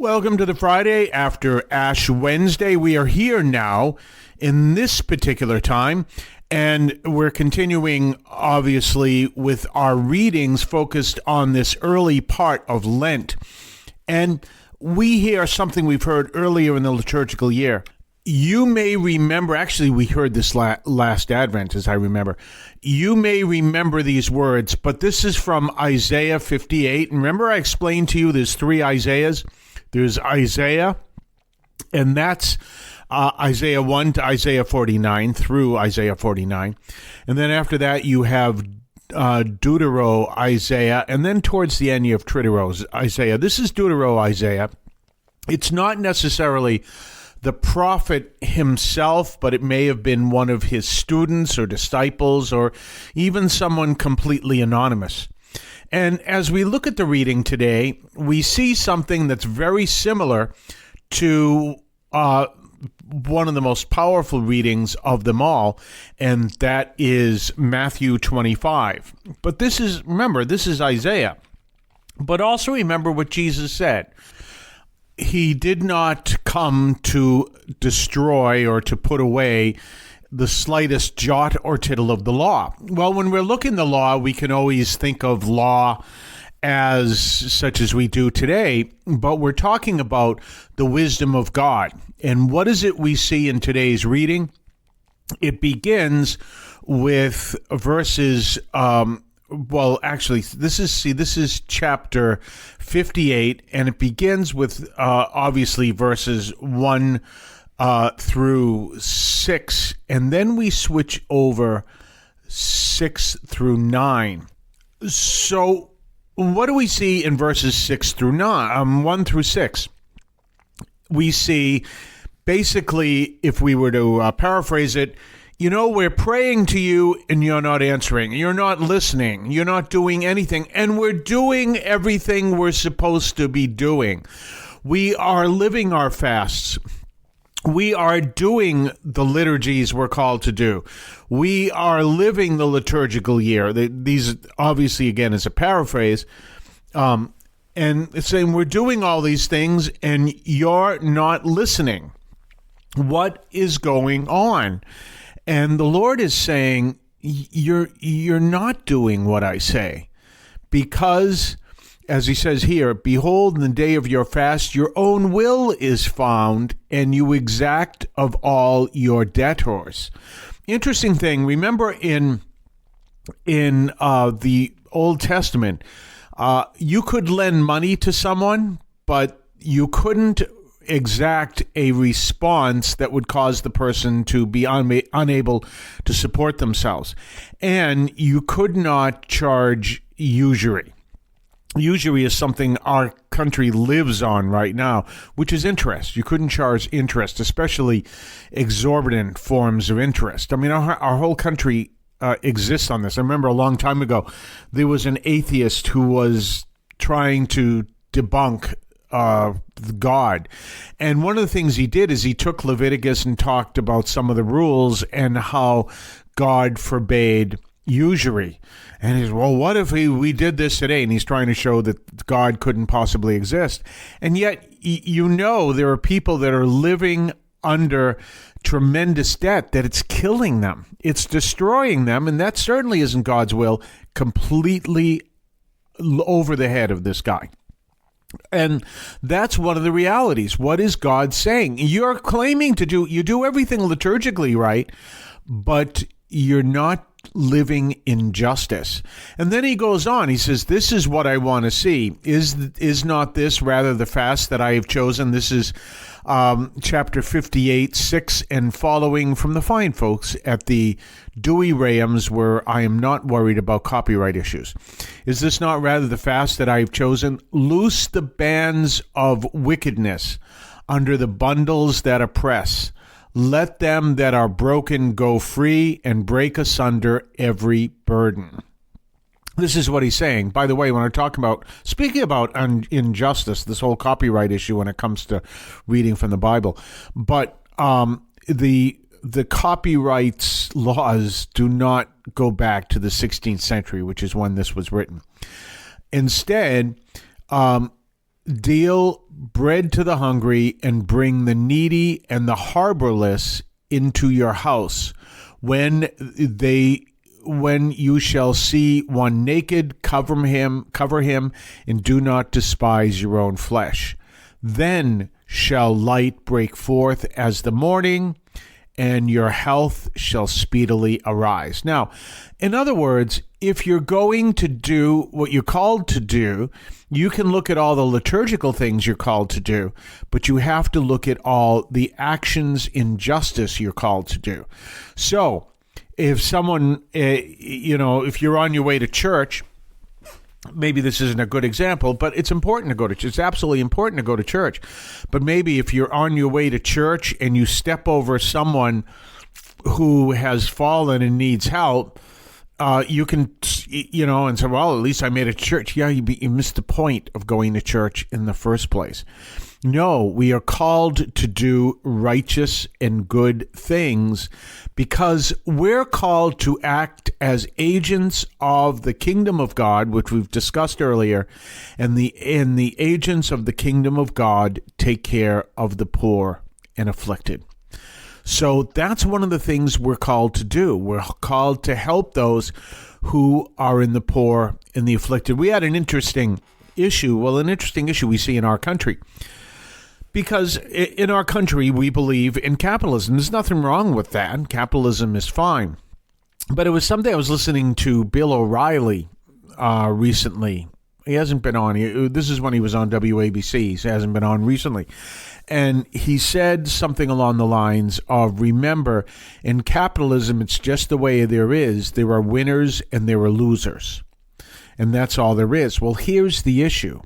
Welcome to the Friday after Ash Wednesday. We are here now in this particular time, and we're continuing, obviously, with our readings focused on this early part of Lent. And we hear something we've heard earlier in the liturgical year. You may remember, actually, we heard this last Advent, as I remember. You may remember these words, but this is from Isaiah 58. And remember, I explained to you there's three Isaiahs. There's Isaiah, and that's Isaiah 1 to Isaiah 49 through Isaiah 49. And then after that, you have Deutero Isaiah, and then towards the end, you have Tritero Isaiah. This is Deutero Isaiah. It's not necessarily the prophet himself, but it may have been one of his students or disciples or even someone completely anonymous. And as we look at the reading today, we see something that's very similar to one of the most powerful readings of them all, and that is Matthew 25. But this is Isaiah. But also remember what Jesus said. He did not come to destroy or to put away the slightest jot or tittle of the law. Well, when we're looking at the law, we can always think of law as such as we do today, but we're talking about the wisdom of God. And what is it we see in today's reading? It begins with verses, this is chapter 58, and it begins with, obviously, verses 1 through 6, and then we switch over 6 through 9. So what do we see in verses 6 through 1 through 6? We see, basically, if we were to paraphrase it, we're praying to you and you're not answering. You're not listening. You're not doing anything. And we're doing everything we're supposed to be doing. We are living our fasts. We are doing the liturgies we're called to do. We are living the liturgical year. These, obviously, again, is a paraphrase. And it's saying we're doing all these things and you're not listening. What is going on? And the Lord is saying, you're not doing what I say, because, as he says here, behold, in the day of your fast, your own will is found, and you exact of all your debtors. Interesting thing, remember in the Old Testament, you could lend money to someone, but you couldn't exact a response that would cause the person to be unable to support themselves. And you could not charge usury. Usury is something our country lives on right now, which is interest. You couldn't charge interest, especially exorbitant forms of interest. I mean, our whole country exists on this. I remember a long time ago, there was an atheist who was trying to debunk God. And one of the things he did is he took Leviticus and talked about some of the rules and how God forbade usury. And he's, well, what if we did this today? And he's trying to show that God couldn't possibly exist. And yet, there are people that are living under tremendous debt, that it's killing them. It's destroying them. And that certainly isn't God's will, completely over the head of this guy. And that's one of the realities. What is God saying? You're claiming you do everything liturgically right, but you're not living in justice. And then he goes on, he says, this is what I want to see. Is not this rather the fast that I have chosen? This is chapter 58, 6 and following from the fine folks at the Dewey Rams, where I am not worried about copyright issues. Is this not rather the fast that I have chosen? Loose the bands of wickedness under the bundles that oppress. Let them that are broken go free, and break asunder every burden. This is what he's saying. By the way, when I talk about, speaking about injustice, this whole copyright issue when it comes to reading from the Bible, but the copyrights laws do not go back to the 16th century, which is when this was written. Instead, deal bread to the hungry, and bring the needy and the harborless into your house. When you shall see one naked, cover him, and do not despise your own flesh. Then shall light break forth as the morning, and your health shall speedily arise. Now, in other words, if you're going to do what you're called to do, you can look at all the liturgical things you're called to do, but you have to look at all the actions in justice you're called to do. So, if someone, if you're on your way to church, maybe this isn't a good example, but it's important to go to church. It's absolutely important to go to church. But maybe if you're on your way to church and you step over someone who has fallen and needs help, you can, and say, well, at least I made it to church. Yeah, you missed the point of going to church in the first place. No, we are called to do righteous and good things because we're called to act as agents of the kingdom of God, which we've discussed earlier, and the agents of the kingdom of God take care of the poor and afflicted. So that's one of the things we're called to do. We're called to help those who are in the poor and the afflicted. We had an interesting issue we see in our country. Because in our country, we believe in capitalism. There's nothing wrong with that. Capitalism is fine. But it was something I was listening to Bill O'Reilly recently. He hasn't been on. This is when he was on WABC. He hasn't been on recently. And he said something along the lines of, remember, in capitalism, it's just the way there is. There are winners and there are losers. And that's all there is. Well, here's the issue.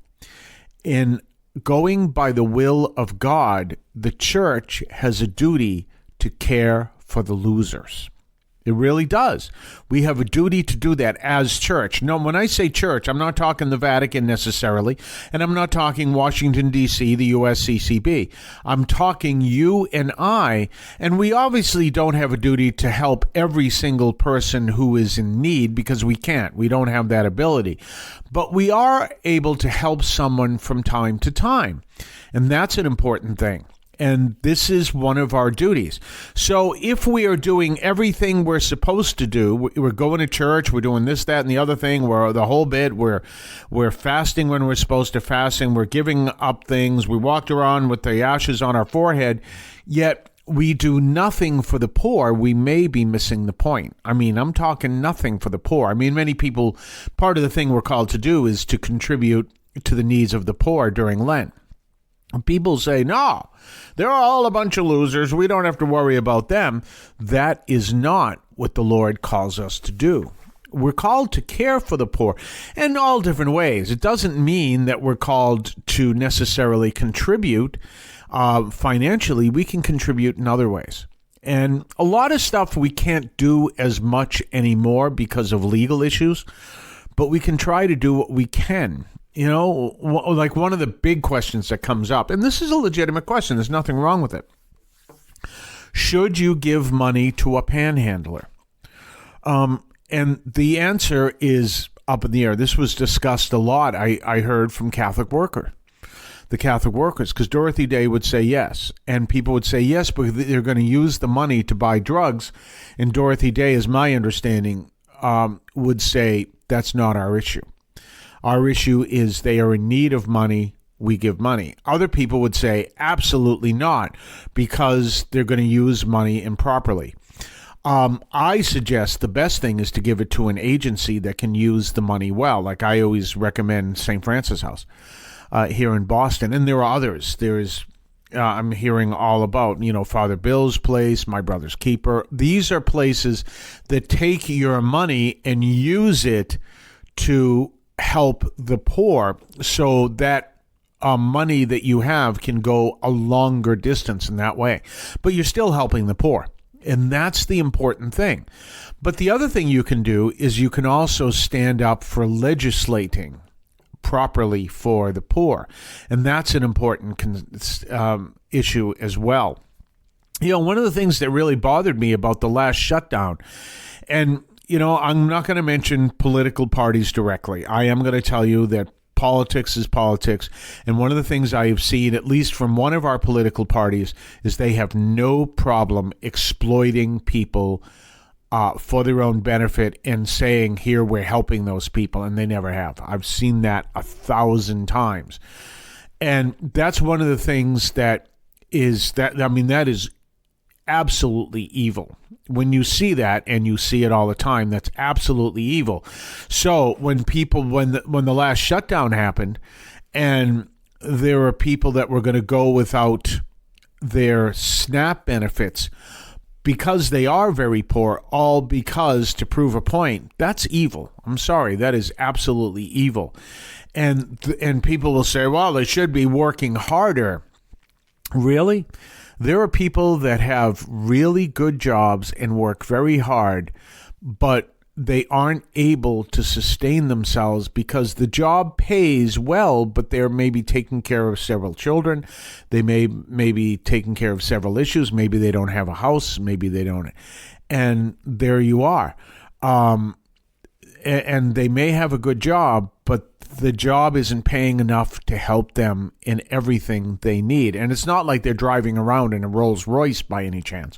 In going by the will of God, the church has a duty to care for the losers. It really does. We have a duty to do that as church. No, when I say church, I'm not talking the Vatican necessarily, and I'm not talking Washington, D.C., the USCCB. I'm talking you and I, and we obviously don't have a duty to help every single person who is in need because we can't. We don't have that ability. But we are able to help someone from time to time, and that's an important thing. And this is one of our duties. So if we are doing everything we're supposed to do, we're going to church, we're doing this, that, and the other thing, we're the whole bit, we're fasting when we're supposed to fast, and we're giving up things, we walked around with the ashes on our forehead, yet we do nothing for the poor, we may be missing the point. I mean, I'm talking nothing for the poor. I mean, many people, part of the thing we're called to do is to contribute to the needs of the poor during Lent. People say, no, they're all a bunch of losers. We don't have to worry about them. That is not what the Lord calls us to do. We're called to care for the poor in all different ways. It doesn't mean that we're called to necessarily contribute financially. We can contribute in other ways. And a lot of stuff we can't do as much anymore because of legal issues, but we can try to do what we can. You know, like one of the big questions that comes up, and this is a legitimate question, there's nothing wrong with it. Should you give money to a panhandler? And the answer is up in the air. This was discussed a lot, I heard from the Catholic workers, because Dorothy Day would say yes, and people would say yes, but they're going to use the money to buy drugs, and Dorothy Day, as my understanding, would say that's not our issue. Our issue is they are in need of money, we give money. Other people would say absolutely not, because they're going to use money improperly. I suggest the best thing is to give it to an agency that can use the money well. Like I always recommend St. Francis House here in Boston, and there are others. I'm hearing all about, Father Bill's place, My Brother's Keeper. These are places that take your money and use it to help the poor, so that money that you have can go a longer distance in that way. But you're still helping the poor, and that's the important thing. But the other thing you can do is you can also stand up for legislating properly for the poor, and that's an important issue as well. One of the things that really bothered me about the last shutdown, and I'm not going to mention political parties directly. I am going to tell you that politics is politics. And one of the things I have seen, at least from one of our political parties, is they have no problem exploiting people for their own benefit and saying, here, we're helping those people. And they never have. I've seen that 1,000 times. And that's one of the things that is absolutely evil. When you see that, and you see it all the time, that's absolutely evil. So when the last shutdown happened, and there were people that were going to go without their SNAP benefits because they are very poor, all because to prove a point, that's evil. I'm sorry, that is absolutely evil. And people will say, well, they should be working harder. Really? There are people that have really good jobs and work very hard, but they aren't able to sustain themselves because the job pays well, but they're maybe taking care of several children. They may be taking care of several issues. Maybe they don't have a house. Maybe they don't. And there you are. And they may have a good job, but the job isn't paying enough to help them in everything they need. And it's not like they're driving around in a Rolls Royce by any chance,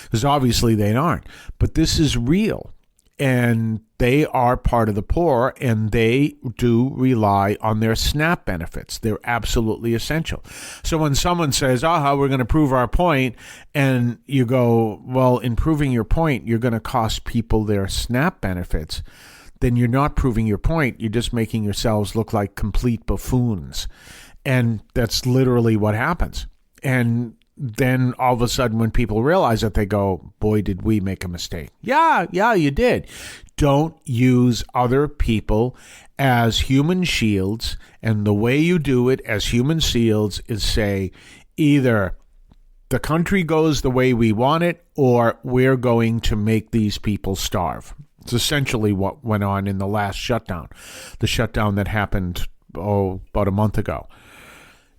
because obviously they aren't. But this is real. And they are part of the poor, and they do rely on their SNAP benefits. They're absolutely essential. So when someone says, we're going to prove our point, and you go, well, in proving your point, you're going to cost people their SNAP benefits, then you're not proving your point. You're just making yourselves look like complete buffoons. And that's literally what happens. And then all of a sudden when people realize it, they go, boy, did we make a mistake. Yeah, you did. Don't use other people as human shields. And the way you do it as human shields is say, either the country goes the way we want it, or we're going to make these people starve. It's essentially what went on in the last shutdown, the shutdown that happened, about a month ago.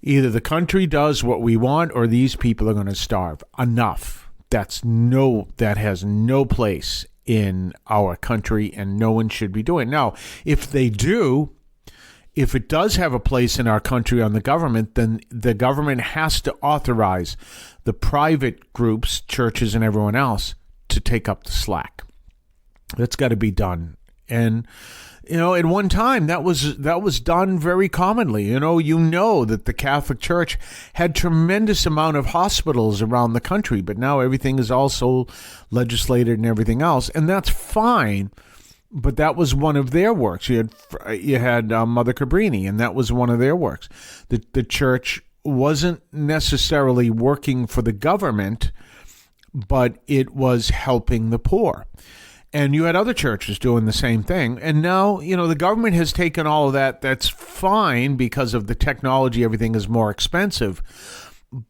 Either the country does what we want, or these people are going to starve. Enough. That has no place in our country, and no one should be doing it. Now, if it does have a place in our country on the government, then the government has to authorize the private groups, churches, and everyone else to take up the slack. That's got to be done. And, at one time that was done very commonly. That the Catholic Church had tremendous amount of hospitals around the country, but now everything is also legislated and everything else. And that's fine. But that was one of their works. You had Mother Cabrini, and that was one of their works. The church wasn't necessarily working for the government, but it was helping the poor. And you had other churches doing the same thing. And now, the government has taken all of that. That's fine because of the technology. Everything is more expensive.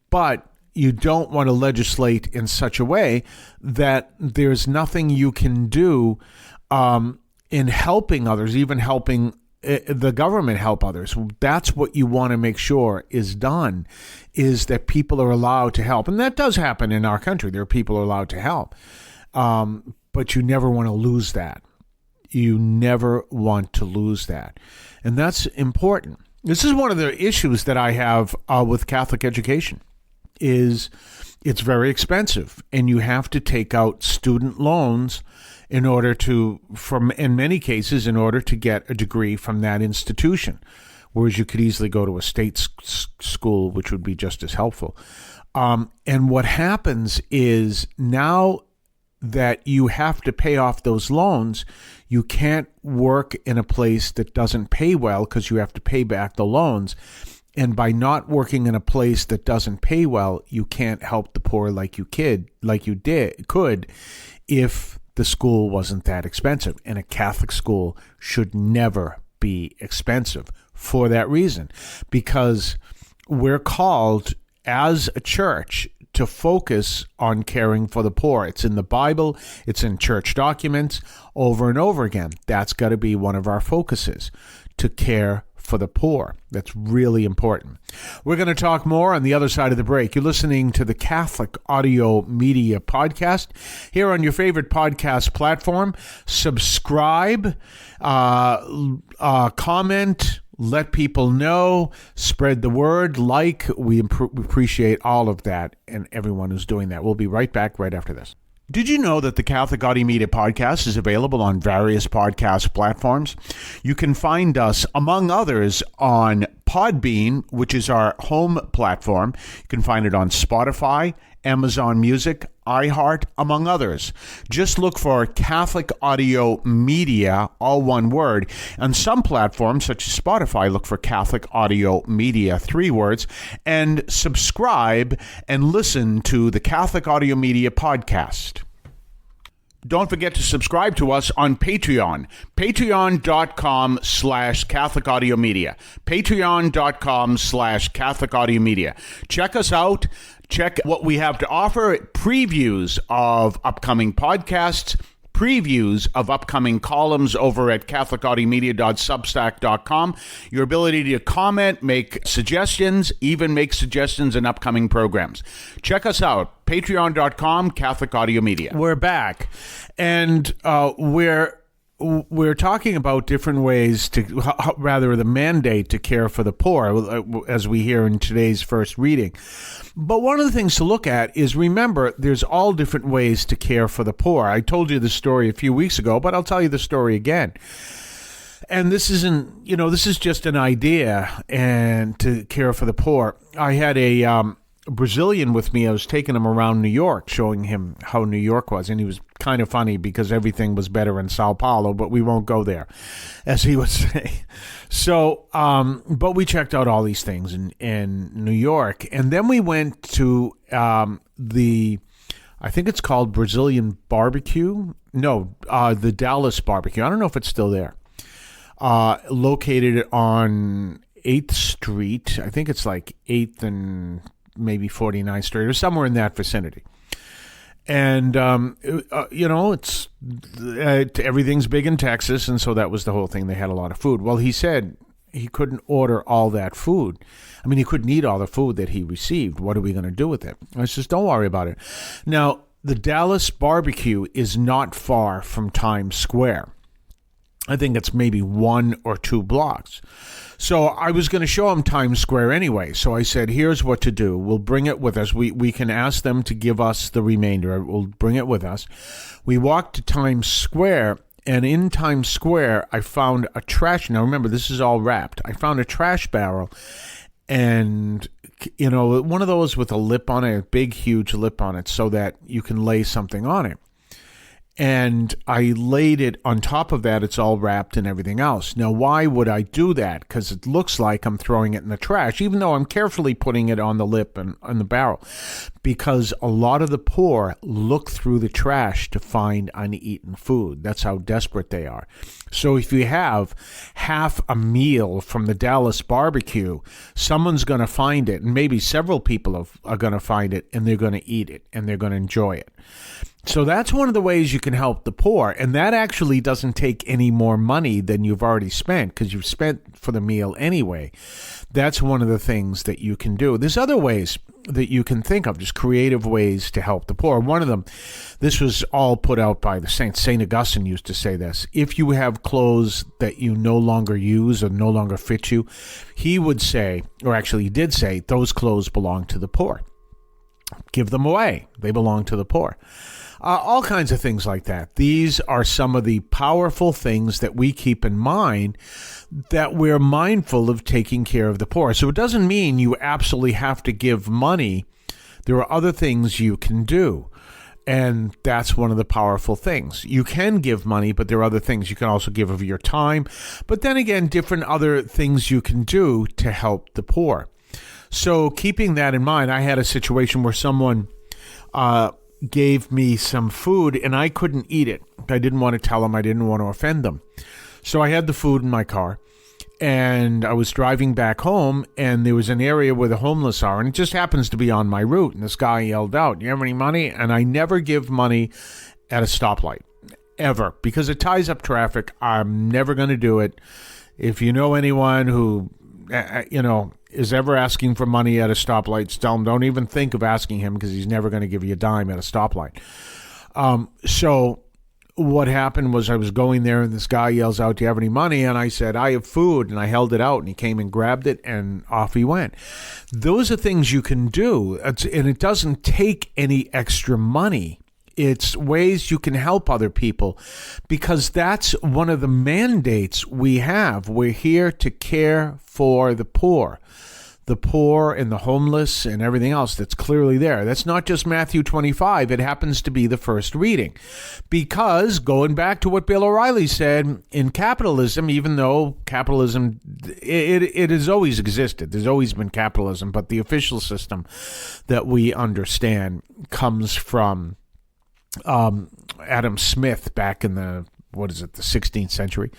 But you don't want to legislate in such a way that there's nothing you can do in helping others, even helping the government help others. That's what you want to make sure is done, is that people are allowed to help. And that does happen in our country. There are people who are allowed to help. But you never want to lose that. You never want to lose that. And that's important. This is one of the issues that I have with Catholic education, is it's very expensive. And you have to take out student loans in order to get a degree from that institution. Whereas you could easily go to a state school, which would be just as helpful. And what happens is, now that you have to pay off those loans, you can't work in a place that doesn't pay well because you have to pay back the loans. And by not working in a place that doesn't pay well, you can't help the poor like you could if the school wasn't that expensive. And a Catholic school should never be expensive for that reason, because we're called as a church to focus on caring for the poor. It's in the Bible. It's in church documents over and over again. That's got to be one of our focuses, to care for the poor. That's really important. We're going to talk more on the other side of the break. You're listening to the Catholic Audio Media Podcast here on your favorite podcast platform. Subscribe, comment, let people know, spread the word, we appreciate all of that and everyone who's doing that. We'll be right back right after this. Did you know that the Catholic Audio Media Podcast is available on various podcast platforms? You can find us, among others, on Podbean, which is our home platform. You can find it on Spotify, Amazon Music, iHeart, among others. Just look for Catholic Audio Media, all one word. On some platforms, such as Spotify, look for Catholic Audio Media, 3 words, and subscribe and listen to the Catholic Audio Media Podcast. Don't forget to subscribe to us on Patreon. Patreon.com/Catholic Audio Media. Patreon.com/Catholic Audio Media. Check us out. Check what we have to offer. Previews of upcoming podcasts. Previews of upcoming columns over at catholicaudiomedia.substack.com. Your ability to comment, make suggestions, even make suggestions in upcoming programs. Check us out, patreon.com, Catholic Audio Media. We're back, and we're talking about different ways rather the mandate to care for the poor, as we hear in today's first reading. But one of the things to look at is, remember, there's all different ways to care for the poor. I told you the story a few weeks ago, but I'll tell you the story again. And this is just an idea and to care for the poor. I had a Brazilian with me. I was taking him around New York, showing him how New York was. And he was kind of funny because everything was better in Sao Paulo, but we won't go there, as he would say. So, but we checked out all these things in New York. And then we went to I think it's called Brazilian Barbecue. No, the Dallas Barbecue. I don't know if it's still there. Located on 8th Street. I think it's like 8th and maybe 49th Street or somewhere in that vicinity. And, it's everything's big in Texas, and so that was the whole thing. They had a lot of food. Well, he said he couldn't order all that food. I mean, he couldn't eat all the food that he received. What are we going to do with it? I said, don't worry about it. Now, the Dallas Barbecue is not far from Times Square. I think it's maybe 1 or 2 blocks. So I was going to show him Times Square anyway. So I said, here's what to do. We'll bring it with us. We can ask them to give us the remainder. We'll bring it with us. We walked to Times Square, and in Times Square, I found a trash. Now, remember, this is all wrapped. I found a trash barrel, and, one of those with a lip on it, a big, huge lip on it, so that you can lay something on it. And I laid it on top of that. It's all wrapped and everything else. Now, why would I do that? Because it looks like I'm throwing it in the trash, even though I'm carefully putting it on the lip and on the barrel. Because a lot of the poor look through the trash to find uneaten food. That's how desperate they are. So if you have half a meal from the Dallas Barbecue, someone's going to find it, and maybe several people are going to find it, and they're going to eat it, and they're going to enjoy it. So that's one of the ways you can help the poor, and that actually doesn't take any more money than you've already spent, because you've spent for the meal anyway. That's one of the things that you can do. There's other ways that you can think of, just creative ways to help the poor. One of them, this was all put out by the saints. St. Augustine used to say this. If you have clothes that you no longer use or no longer fit you, he would say, or actually he did say, those clothes belong to the poor. Give them away. They belong to the poor. All kinds of things like that. These are some of the powerful things that we keep in mind, that we're mindful of taking care of the poor. So it doesn't mean you absolutely have to give money. There are other things you can do. And that's one of the powerful things. You can give money, but there are other things. You can also give of your time. But then again, different other things you can do to help the poor. So keeping that in mind, I had a situation where someone gave me some food and I couldn't eat it. I didn't want to tell them. I didn't want to offend them. So I had the food in my car and I was driving back home, and there was an area where the homeless are, and it just happens to be on my route. And this guy yelled out, "You have any money?" And I never give money at a stoplight, ever, because it ties up traffic. I'm never going to do it. If you know anyone who, is ever asking for money at a stoplight, tell him don't even think of asking him, because he's never going to give you a dime at a stoplight. So what happened was I was going there and this guy yells out, "Do you have any money?" And I said, "I have food." And I held it out and he came and grabbed it and off he went. Those are things you can do. And it doesn't take any extra money. It's ways you can help other people, because that's one of the mandates we have. We're here to care for the poor and the homeless and everything else that's clearly there. That's not just Matthew 25. It happens to be the first reading. Because going back to what Bill O'Reilly said, in capitalism, even though capitalism, it has always existed. There's always been capitalism, but the official system that we understand comes from Adam Smith back in the 16th century.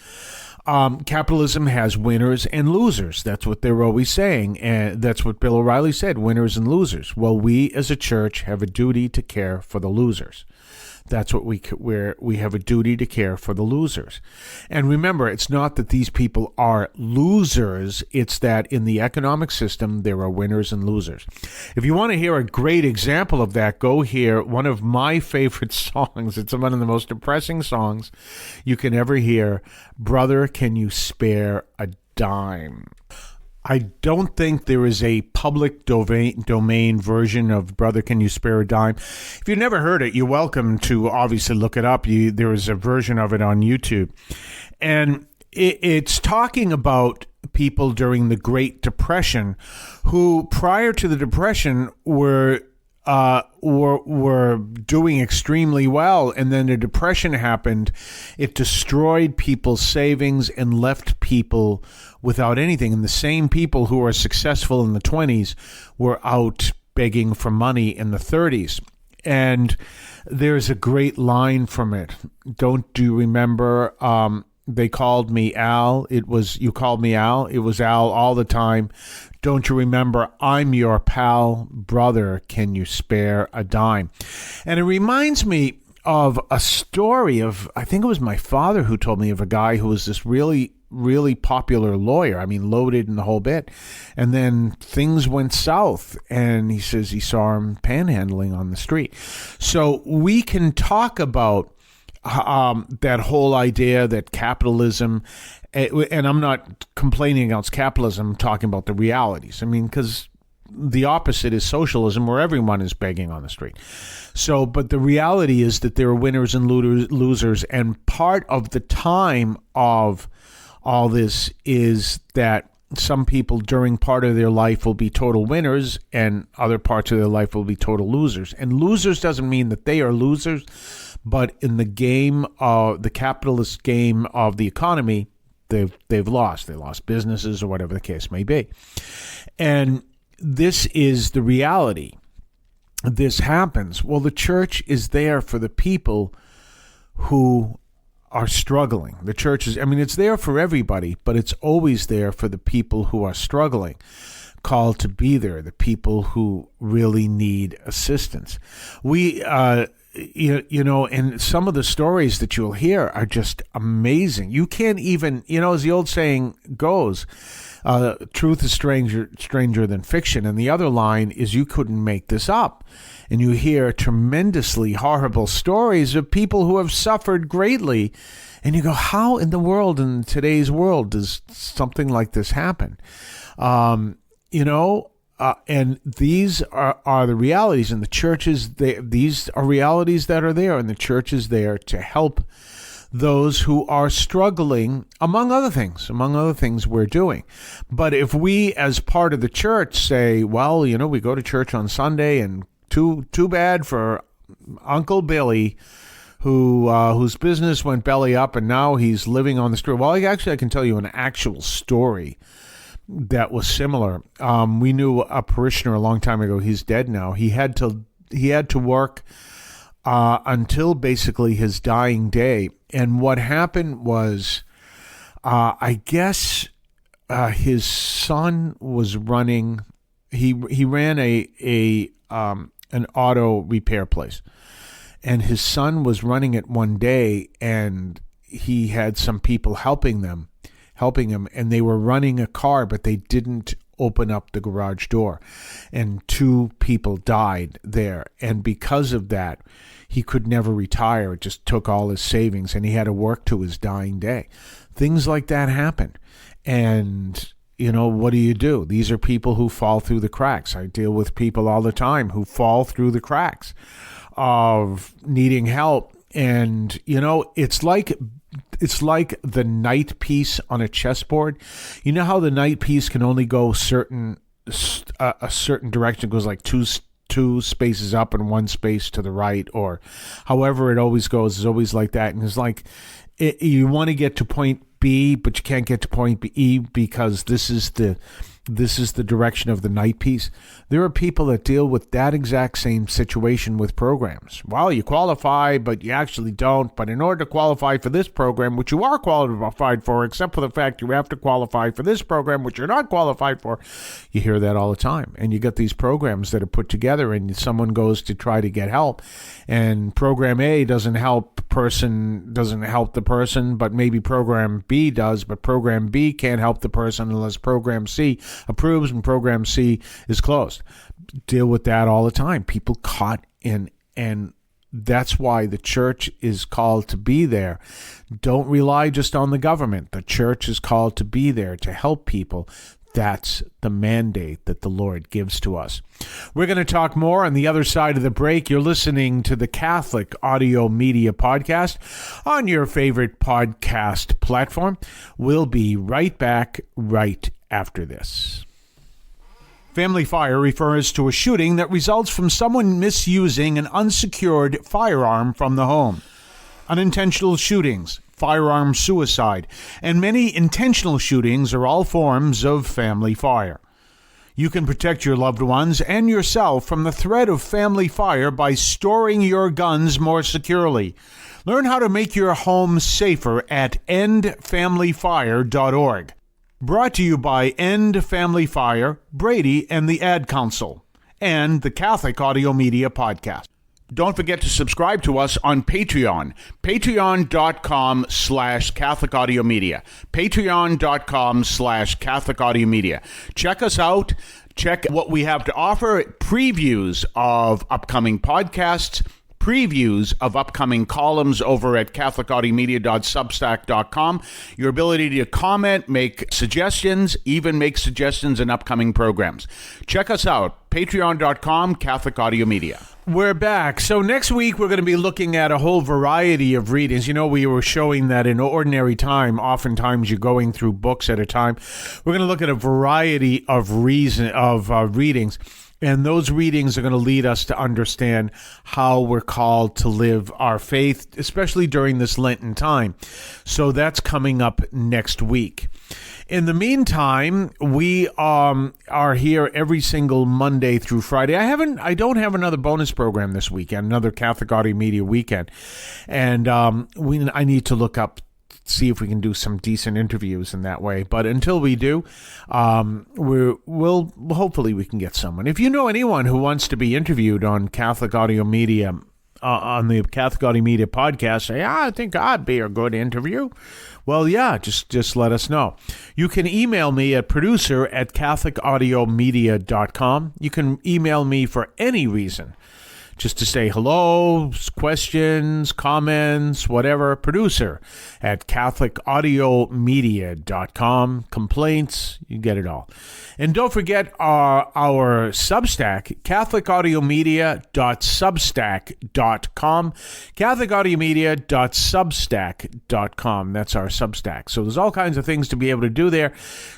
Capitalism has winners and losers. That's what they're always saying. And that's what Bill O'Reilly said, winners and losers. Well, we as a church have a duty to care for the losers. That's what we have a duty to care for the losers. And remember, it's not that these people are losers. It's that in the economic system, there are winners and losers. If you want to hear a great example of that, go hear one of my favorite songs. It's one of the most depressing songs you can ever hear. Brother, Can You Spare a Dime? I don't think there is a public domain version of Brother, Can You Spare a Dime? If you've never heard it, you're welcome to obviously look it up. There is a version of it on YouTube. And it's talking about people during the Great Depression who, prior to the Depression, were doing extremely well, and then the Depression happened. It destroyed people's savings and left people without anything. And the same people who were successful in the 20s were out begging for money in the 30s. And there's a great line from it. Don't you remember? They called me Al. You called me Al. It was Al all the time. Don't you remember? I'm your pal. Brother, can you spare a dime? And it reminds me of a story of, I think it was my father who told me of a guy who was this really, really popular lawyer. I mean, loaded in the whole bit. And then things went south, and he says he saw him panhandling on the street. So we can talk about that whole idea that capitalism, and I'm not complaining against capitalism, I'm talking about the realities. I mean, because the opposite is socialism, where everyone is begging on the street. So, but the reality is that there are winners and losers, and part of the time of all this is that some people during part of their life will be total winners, and other parts of their life will be total losers. And losers doesn't mean that they are losers, but in the game of the capitalist game of the economy, they've lost. They lost businesses or whatever the case may be. And this is the reality. This happens. Well, the church is there for the people who are struggling. The church is, it's there for everybody, but it's always there for the people who are struggling, called to be there, the people who really need assistance. We, and some of the stories that you'll hear are just amazing. You can't even, as the old saying goes, truth is stranger than fiction. And the other line is you couldn't make this up. And you hear tremendously horrible stories of people who have suffered greatly. And you go, how in the world, in today's world, does something like this happen? And these are the realities. And the churches, these are realities that are there. And the church is there to help those who are struggling, among other things we're doing. But if we, as part of the church, say, well, we go to church on Sunday, and too bad for Uncle Billy, whose business went belly up, and now he's living on the street. Well, I can tell you an actual story that was similar. We knew a parishioner a long time ago. He's dead now. He had to work until basically his dying day. And what happened was, I guess his son was running. He ran an auto repair place, and his son was running it one day, and he had some people helping him, and they were running a car, but they didn't open up the garage door, and 2 people died there. And because of that, he could never retire. It just took all his savings, and he had to work to his dying day. Things like that happen. And, what do? These are people who fall through the cracks. I deal with people all the time who fall through the cracks of needing help. And, it's like the knight piece on a chessboard. You know how the knight piece can only go a certain direction? It goes like two spaces up and 1 space to the right, or however it always goes. It's always like that. And it's like you want to get to point B, but you can't get to point E because this is the direction of the knight piece. There are people that deal with that exact same situation with programs. Well, you qualify, but you actually don't. But in order to qualify for this program, which you are qualified for, except for the fact you have to qualify for this program, which you're not qualified for, you hear that all the time. And you got these programs that are put together, and someone goes to try to get help, and program A doesn't help the person, but maybe program B does, but program B can't help the person unless program C approves, and program C is closed. Deal with that all the time. People caught in, and that's why the church is called to be there. Don't rely just on the government. The church is called to be there to help people. That's the mandate that the Lord gives to us. We're going to talk more on the other side of the break. You're listening to the Catholic Audio Media Podcast on your favorite podcast platform. We'll be right back right after this. Family fire refers to a shooting that results from someone misusing an unsecured firearm from the home. Unintentional shootings, firearm suicide, and many intentional shootings are all forms of family fire. You can protect your loved ones and yourself from the threat of family fire by storing your guns more securely. Learn how to make your home safer at endfamilyfire.org. Brought to you by End Family Fire, Brady and the Ad Council, and the Catholic Audio Media Podcast. Don't forget to subscribe to us on Patreon, patreon.com/Catholic Audio Media, patreon.com/Catholic Audio Media. Check us out. Check what we have to offer, previews of upcoming podcasts, previews of upcoming columns over at catholicaudiomedia.substack.com, your ability to comment, make suggestions, even make suggestions in upcoming programs. Check us out, patreon.com, Catholic Audio Media. We're back. So next week, we're going to be looking at a whole variety of readings. We were showing that in ordinary time, oftentimes you're going through books at a time. We're going to look at a variety of readings. And those readings are going to lead us to understand how we're called to live our faith, especially during this Lenten time. So that's coming up next week. In the meantime, we are here every single Monday through Friday. I don't have another bonus program this weekend, another Catholic Audio Media weekend. And I need to look up, see if we can do some decent interviews in that way. But until we do, we'll hopefully we can get someone. If you know anyone who wants to be interviewed on Catholic Audio Media, on the Catholic Audio Media podcast, say, I think I'd be a good interview. Well, yeah, just let us know. You can email me at producer@catholicaudiomedia.com. You can email me for any reason. Just to say hello, questions, comments, whatever, producer@catholicaudiomedia.com. Complaints, you get it all. And don't forget our Substack, catholicaudiomedia.substack.com, catholicaudiomedia.substack.com. That's our Substack. So there's all kinds of things to be able to do there.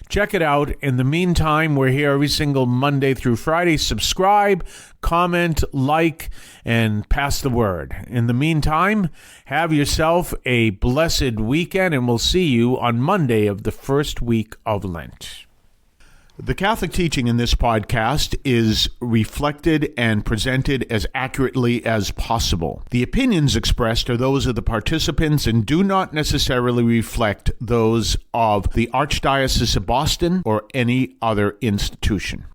Check it out. In the meantime, we're here every single Monday through Friday. Subscribe, comment, like, and pass the word. In the meantime, have yourself a blessed weekend, and we'll see you on Monday of the first week of Lent. The Catholic teaching in this podcast is reflected and presented as accurately as possible. The opinions expressed are those of the participants and do not necessarily reflect those of the Archdiocese of Boston or any other institution.